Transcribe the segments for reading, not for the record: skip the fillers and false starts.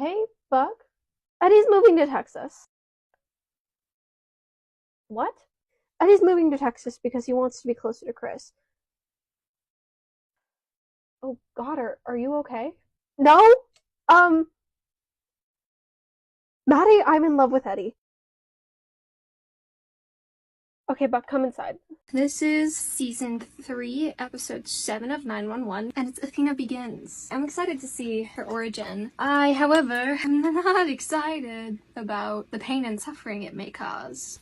Hey, Buck. Eddie's moving to Texas. What? Eddie's moving to Texas because he wants to be closer to Chris. Oh God, are you okay? No? Um, Maddie, I'm in love with Eddie. Okay, Buck, come inside. This is season 3, episode 7 of 911, and it's Athena Begins. I'm excited to see her origin. I, however, am not excited about the pain and suffering it may cause.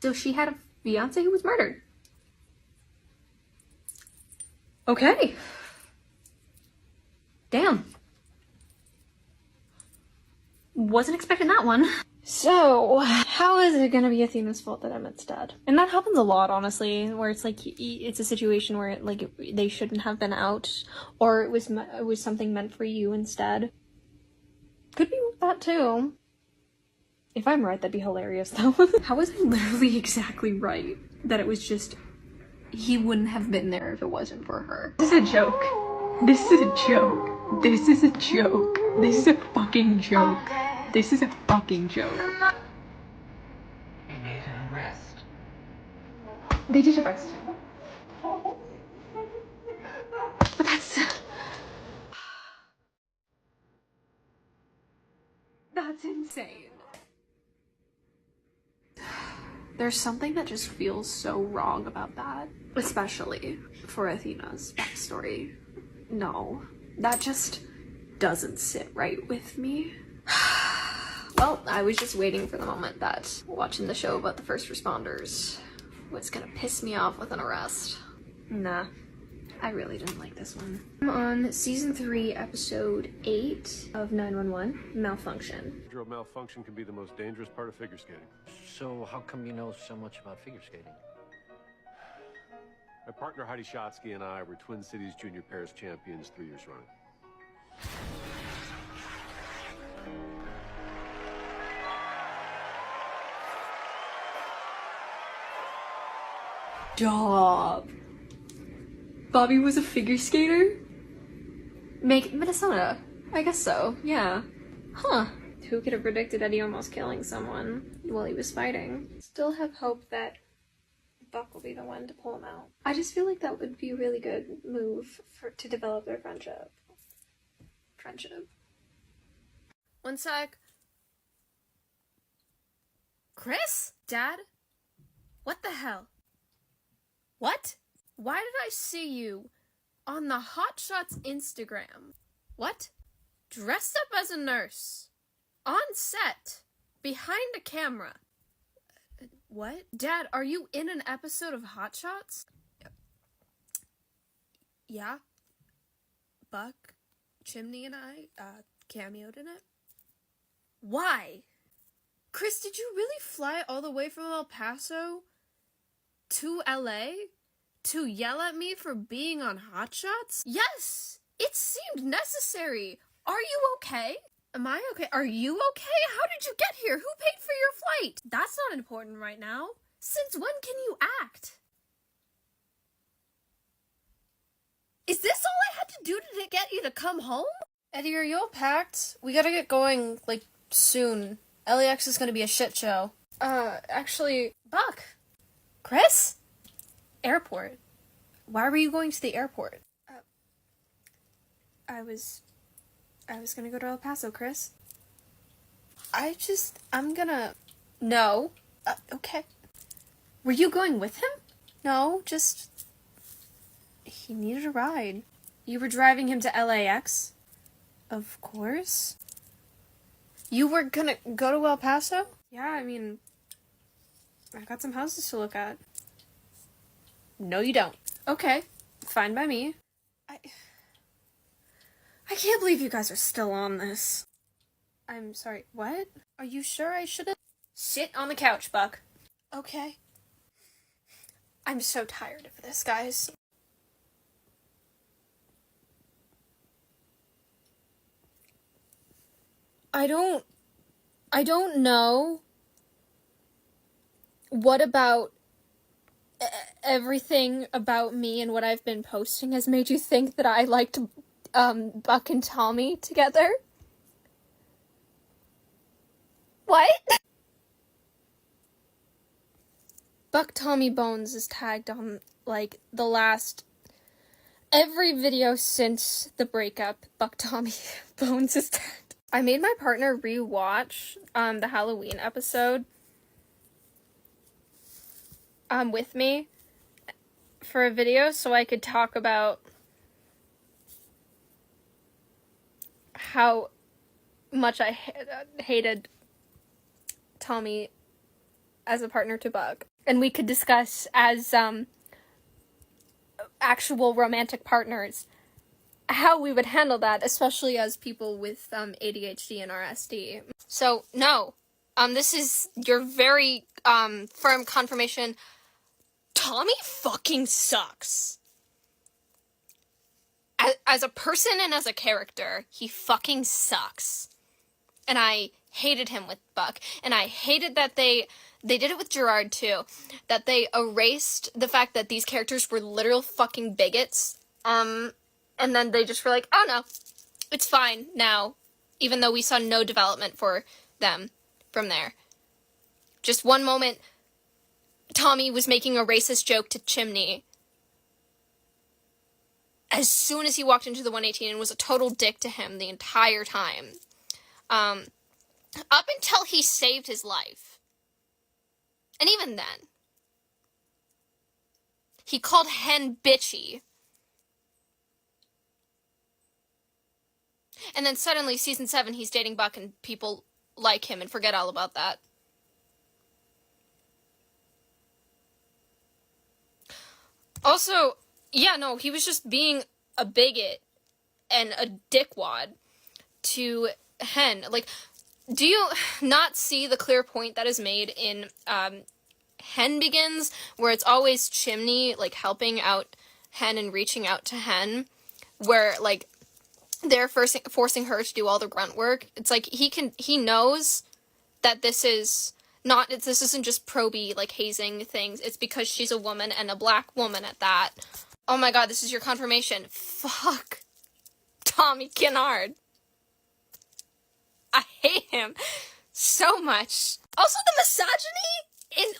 So she had a fiance who was murdered. Okay. Damn. Wasn't expecting that one. So, how is it gonna be Athena's fault that Emmett's dead? And that happens a lot, honestly, where it's like, it's a situation where, like, they shouldn't have been out, or it was something meant for you instead. Could be that, too. If I'm right, that'd be hilarious, though. How is I literally exactly right that it was just, he wouldn't have been there if it wasn't for her? This is a joke. This is a joke. This is a joke. This is a fucking joke. This is a fucking joke. We made an arrest. They did arrest him. But that's... That's insane. There's something that just feels so wrong about that. Especially for Athena's backstory. No, that just doesn't sit right with me. Well, I was just waiting for the moment that watching the show about the first responders was gonna piss me off with an arrest. Nah, I really didn't like this one. I'm on season 3, episode 8 of 911, Malfunction. Wardrobe malfunction can be the most dangerous part of figure skating. So how come you know so much about figure skating? My partner Heidi Shotsky and I were Twin Cities Junior Pairs champions 3 years running. Stop. Bobby was a figure skater? Minnesota. I guess so, yeah. Huh. Who could have predicted Eddie almost killing someone while he was fighting? Still have hope that Buck will be the one to pull him out. I just feel like that would be a really good move to develop their friendship. One sec. Chris? Dad? What the hell? What? Why did I see you on the Hot Shots Instagram? What? Dressed up as a nurse. On set. Behind a camera. What? Dad, are you in an episode of Hot Shots? Yeah. Buck, Chimney, and I, cameoed in it. Why? Chris, did you really fly all the way from El Paso to LA to yell at me for being on Hot Shots? Yes! It seemed necessary. Are you okay? Am I okay? Are you okay? How did you get here? Who paid for your flight? That's not important right now. Since when can you act? Is this all I had to do to get you to come home? Eddie, are you all packed? We gotta get going, like, soon. LAX is gonna be a shit show. Actually, Buck. Chris? Airport. Why were you going to the airport? I was gonna go to El Paso, Chris. I'm gonna... No. Okay. Were you going with him? No, just... He needed a ride. You were driving him to LAX? Of course. You were gonna go to El Paso? Yeah, I mean... I got some houses to look at. No, you don't. Okay. Fine by me. I can't believe you guys are still on this. I'm sorry, what? Are you sure I shouldn't? Sit on the couch, Buck. Okay. I'm so tired of this, guys. I don't know. What about everything about me and what I've been posting has made you think that I liked, Buck and Tommy together? What? Buck Tommy Bones is tagged on, like, the last... Every video since the breakup, Buck Tommy Bones is tagged. I made my partner re-watch, the Halloween episode, with me for a video so I could talk about how much I hated Tommy as a partner to Buck. And we could discuss as, actual romantic partners how we would handle that, especially as people with, ADHD and RSD. So, no. This is your very, firm confirmation. Tommy fucking sucks. As a person and as a character, he fucking sucks. And I hated him with Buck. And I hated that they did it with Gerard, too. That they erased the fact that these characters were literal fucking bigots. And then they just were like, oh no, it's fine now. Even though we saw no development for them from there. Just one moment, Tommy was making a racist joke to Chimney. As soon as he walked into the 118 and was a total dick to him the entire time. Up until he saved his life. And even then. He called Hen bitchy. And then suddenly, season 7, he's dating Buck and people like him and forget all about that. Also, yeah, no, he was just being a bigot and a dickwad to Hen. Like, do you not see the clear point that is made in, Hen Begins, where it's always Chimney, like, helping out Hen and reaching out to Hen, where, like, they're forcing her to do all the grunt work. It's like, he knows that this isn't just proby, like, hazing things. It's because she's a woman, and a black woman at that. Oh my god, this is your confirmation. Fuck Tommy Kennard. I hate him so much. Also, the misogyny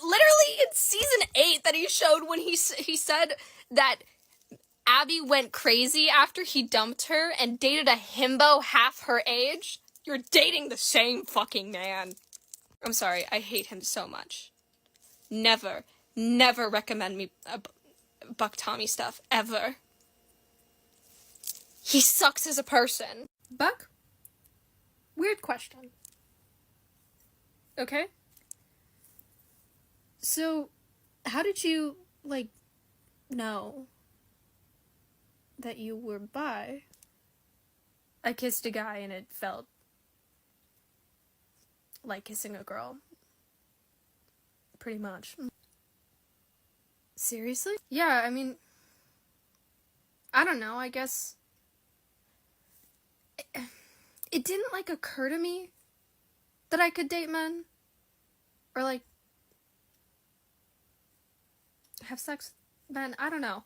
literally in season 8 that he showed when he said that Abby went crazy after he dumped her and dated a himbo half her age. You're dating the same fucking man. I'm sorry, I hate him so much. Never recommend me Buck Tommy stuff, ever. He sucks as a person. Buck? Weird question. Okay? So, how did you, like, know that you were bi? I kissed a guy and it felt like kissing a girl. Pretty much. Seriously? Yeah, I mean, I don't know, I guess it didn't, like, occur to me that I could date men. Or, like, have sex with men. I don't know.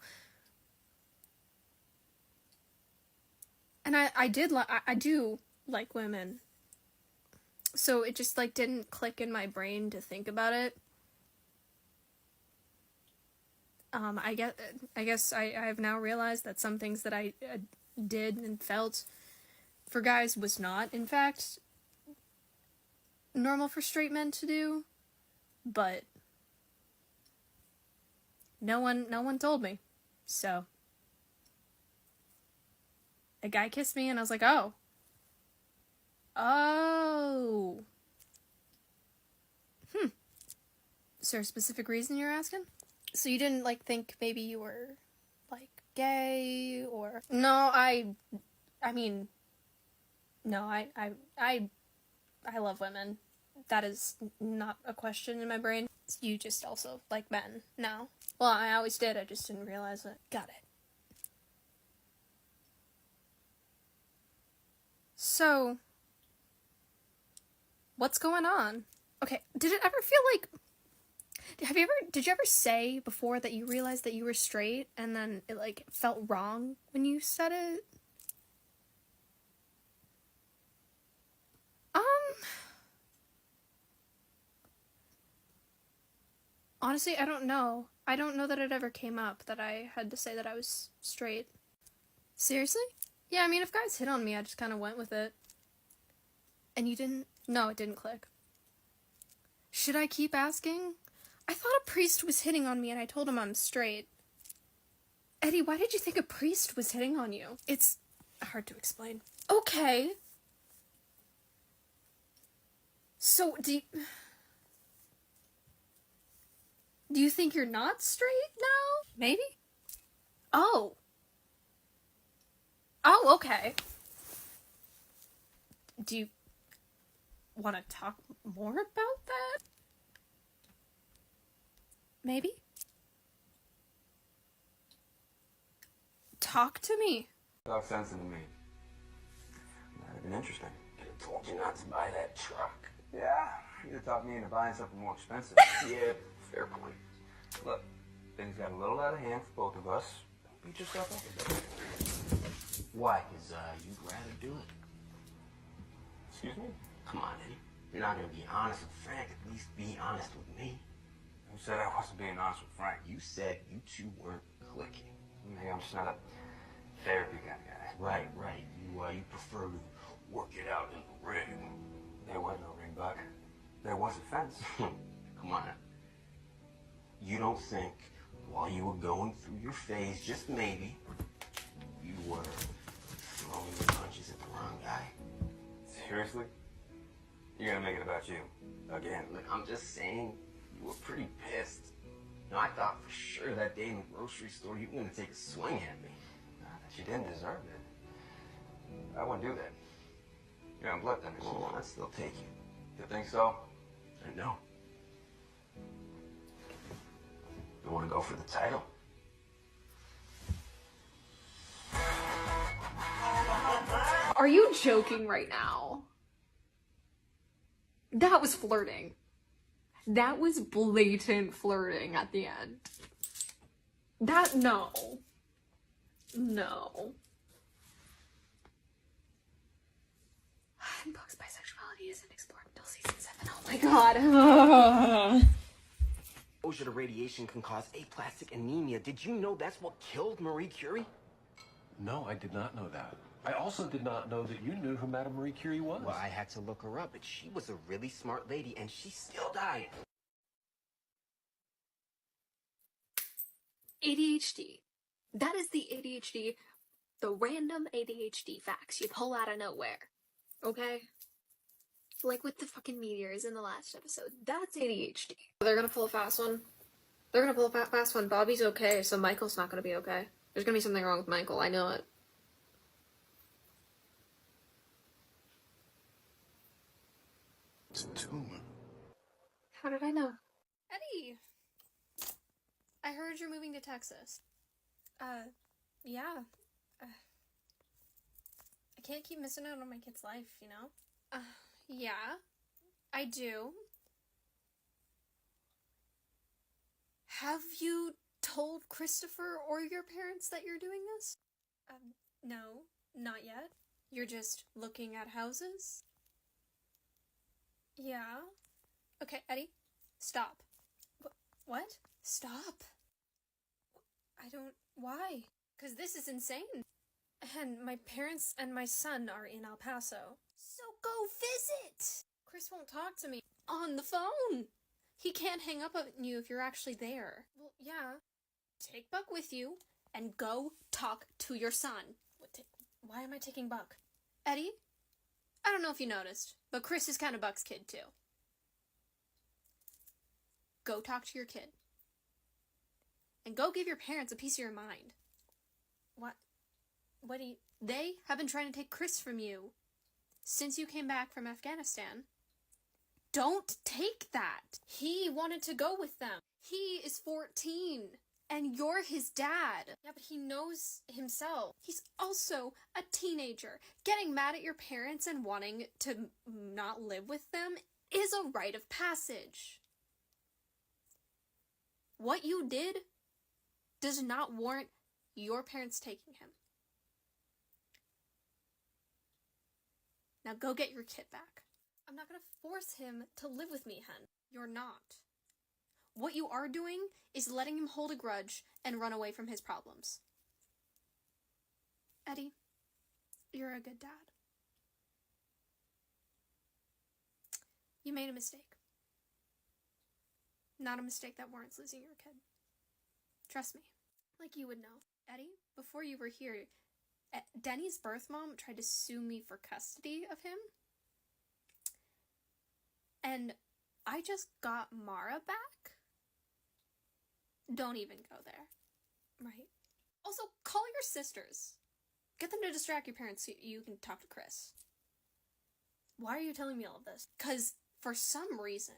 And I do like women. So it just, like, didn't click in my brain to think about it. I guess I have now realized that some things that I did and felt for guys was not, in fact, normal for straight men to do. But no one told me. So a guy kissed me and I was like, oh. Is there a specific reason you're asking? So you didn't, like, think maybe you were, like, gay, or... No, I mean, no, I love women. That is not a question in my brain. You just also like men now. Well, I always did, I just didn't realize it. Got it. So, what's going on? Okay, did it ever feel like... Did you ever say before that you realized that you were straight and then it, like, felt wrong when you said it? Honestly, I don't know. I don't know that it ever came up that I had to say that I was straight. Seriously? Yeah, I mean, if guys hit on me, I just kind of went with it. And you didn't? No, it didn't click. Should I keep asking? I thought a priest was hitting on me and I told him I'm straight. Eddie, why did you think a priest was hitting on you? It's hard to explain. Okay. So, do you think you're not straight now? Maybe? Oh. Oh, okay. Do you want to talk more about that? Maybe? Talk to me. Talk sense into me. That'd have been interesting. I told you not to buy that truck. Yeah, you'd have talked me into buying something more expensive. Yeah, fair point. Look, things got a little out of hand for both of us. Beat yourself up a bit. Why? Because you'd rather do it. Excuse me? Come on, Eddie. You're not going to be honest with Frank. At least be honest with me. Who said I wasn't being honest with Frank? You said you two weren't clicking. Maybe I'm just not a therapy kind of guy. Right. You prefer to work it out in the ring. There was no ring, Buck. There was a fence. Come on. You don't think while you were going through your phase, just maybe, you were throwing your punches at the wrong guy? Seriously? You're gonna make it about you. Again. Look, I'm just saying, you were pretty pissed. You know, I thought for sure that day in the grocery store you were gonna take a swing at me. Not that you didn't deserve it. I wouldn't do that. You're on blood thinners. Well, I'd still take you. You think so? I know. You want to go for the title? Are you joking right now? That was flirting. That was blatant flirting at the end. No. In books, bisexuality isn't explored until season 7. Oh my god. Exposure to radiation can cause aplastic anemia. Did you know that's what killed Marie Curie? No, I did not know that. I also did not know that you knew who Madame Marie Curie was. Well, I had to look her up, but she was a really smart lady, and she still died. ADHD. That is the ADHD, the random ADHD facts you pull out of nowhere. Okay? Like with the fucking meteors in the last episode. That's ADHD. They're gonna pull a fast one. They're gonna pull a fast one. Bobby's okay, so Michael's not gonna be okay. There's gonna be something wrong with Michael. I know it. It's a tumor. How did I know? Eddie! I heard you're moving to Texas. Yeah. I can't keep missing out on my kid's life, you know? Yeah. I do. Have you told Christopher or your parents that you're doing this? No, not yet. You're just looking at houses? Yeah. Okay, Eddie, stop. What? Stop. Why? 'Cause this is insane. And my parents and my son are in El Paso. So go visit! Chris won't talk to me on the phone. He can't hang up on you if you're actually there. Well, yeah. Take Buck with you and go talk to your son. Why am I taking Buck? Eddie? I don't know if you noticed, but Chris is kind of Buck's kid too. Go talk to your kid. And go give your parents a piece of your mind. What they have been trying to take Chris from you since you came back from Afghanistan. Don't take that. He wanted to go with them. He is 14 and you're his dad. Yeah, but he knows himself. He's also a teenager. Getting mad at your parents and wanting to not live with them is a rite of passage. What you did does not warrant your parents taking him. Now go get your kid back. I'm not gonna force him to live with me, hun. You're not. What you are doing is letting him hold a grudge and run away from his problems. Eddie, you're a good dad. You made a mistake. Not a mistake that warrants losing your kid. Trust me. Like you would know. Eddie, before you were here, Denny's birth mom tried to sue me for custody of him. And I just got Mara back? Don't even go there. Right. Also, call your sisters. Get them to distract your parents so you can talk to Chris. Why are you telling me all of this? Because for some reason,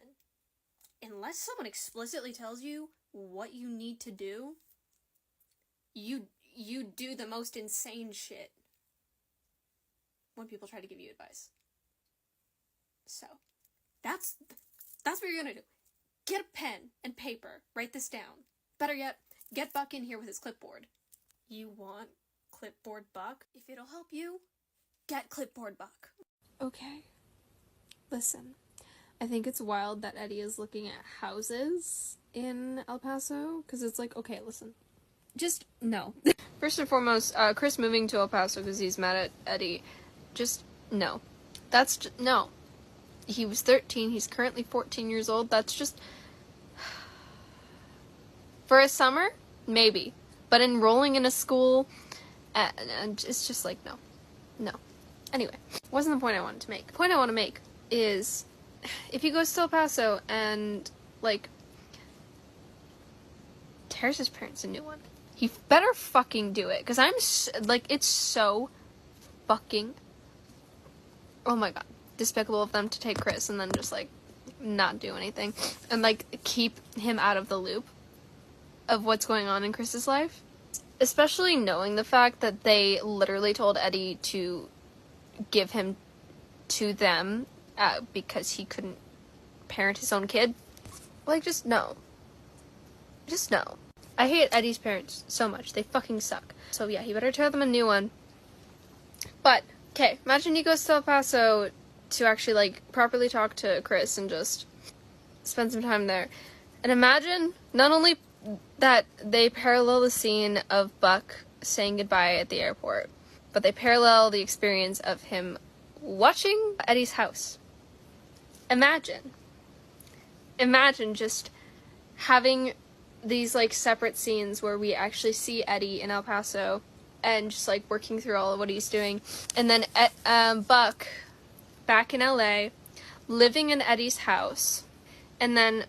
unless someone explicitly tells you what you need to do, you do the most insane shit when people try to give you advice. So, that's what you're gonna do. Get a pen and paper. Write this down. Better yet, get Buck in here with his clipboard. You want Clipboard Buck? If it'll help you, get Clipboard Buck. Okay. Listen, I think it's wild that Eddie is looking at houses in El Paso, because it's like, okay, listen. Just, no. First and foremost, Chris moving to El Paso because he's mad at Eddie. Just, no. That's just, no. He was 13, he's currently 14 years old, that's just... For a summer? Maybe. But enrolling in a school, it's just like, no. No. Anyway, wasn't the point I wanted to make. The point I want to make is, if he goes to El Paso and, like, tears his parents a new one, he better fucking do it, because I'm, it's so fucking, oh my god, despicable of them to take Chris and then just, like, not do anything, and, like, keep him out of the loop of what's going on in Chris's life. Especially knowing the fact that they literally told Eddie to give him to them because he couldn't parent his own kid. Like, just no. Just no. I hate Eddie's parents so much. They fucking suck. So yeah, he better tear them a new one. But, okay, imagine he goes to El Paso to actually, like, properly talk to Chris and just spend some time there. And imagine, not only that they parallel the scene of Buck saying goodbye at the airport, but they parallel the experience of him watching Eddie's house. Imagine just having these, like, separate scenes where we actually see Eddie in El Paso and just, like, working through all of what he's doing, and then Buck back in LA living in Eddie's house, and then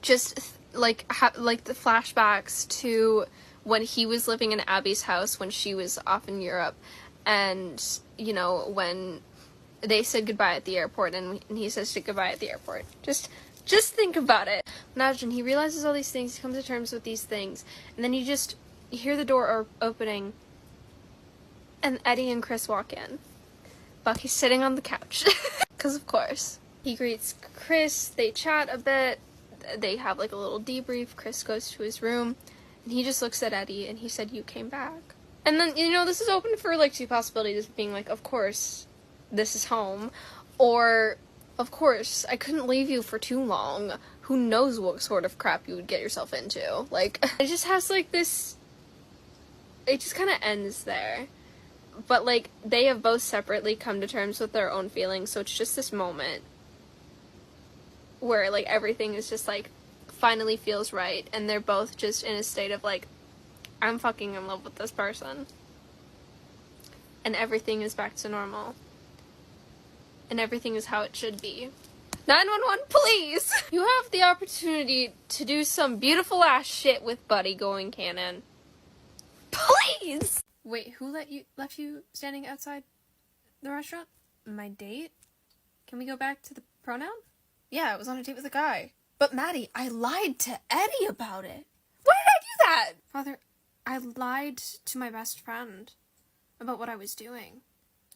just like the flashbacks to when he was living in Abby's house when she was off in Europe, and, you know, when they said goodbye at the airport and he says goodbye at the airport. Just think about it. Imagine he realizes all these things, he comes to terms with these things, and then you hear the door opening and Eddie and Chris walk in. Bucky's sitting on the couch. Because of course. He greets Chris, they chat a bit, they have, like, a little debrief. Chris goes to his room, and he just looks at Eddie, and he said, "You came back." And then, you know, this is open for, like, two possibilities of being like, of course, this is home, or, of course, I couldn't leave you for too long. Who knows what sort of crap you would get yourself into. Like, it just has, like, this, it just kind of ends there. But, like, they have both separately come to terms with their own feelings, so it's just this moment where, like, everything is just, like, finally feels right, and they're both just in a state of, like, I'm fucking in love with this person. And everything is back to normal. And everything is how it should be. 911, please! You have the opportunity to do some beautiful ass shit with Buddy going canon. Please! Wait, who left you standing outside the restaurant? My date? Can we go back to the pronoun? Yeah, I was on a date with a guy. But Maddie, I lied to Eddie about it. Why did I do that? Father, I lied to my best friend about what I was doing.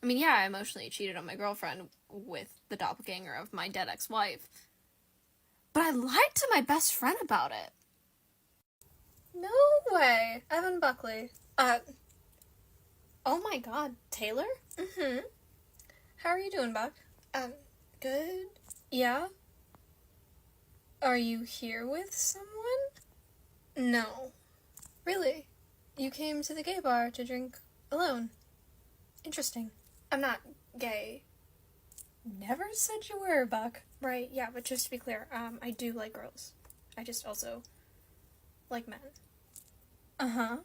I mean, yeah, I emotionally cheated on my girlfriend with the doppelganger of my dead ex-wife. But I lied to my best friend about it. No way. Evan Buckley. Oh my god, Taylor? Mm-hmm. How are you doing, Buck? Good. Yeah? Are you here with someone? No. Really? You came to the gay bar to drink alone? Interesting. I'm not gay. Never said you were, Buck. Right, yeah, but just to be clear, I do like girls. I just also like men. Uh-huh.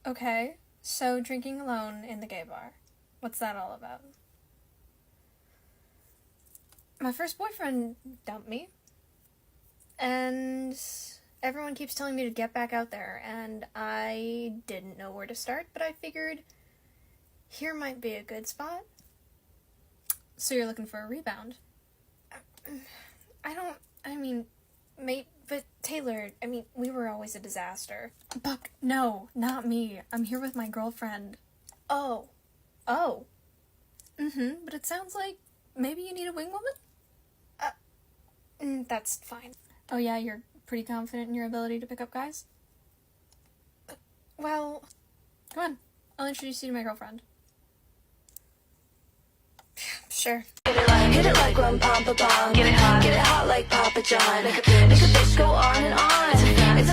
Okay, so drinking alone in the gay bar. What's that all about? My first boyfriend dumped me. And everyone keeps telling me to get back out there, and I didn't know where to start, but I figured here might be a good spot. So you're looking for a rebound? But Taylor, we were always a disaster. Buck, no, not me. I'm here with my girlfriend. Oh. Mm-hmm, but it sounds like maybe you need a wing woman? That's fine. Oh yeah, you're pretty confident in your ability to pick up guys? Well, come on. I'll introduce you to my girlfriend. Sure. Hit it like rum pom pom. Get it hot like Papa John. Make a bitch go on and on. It's a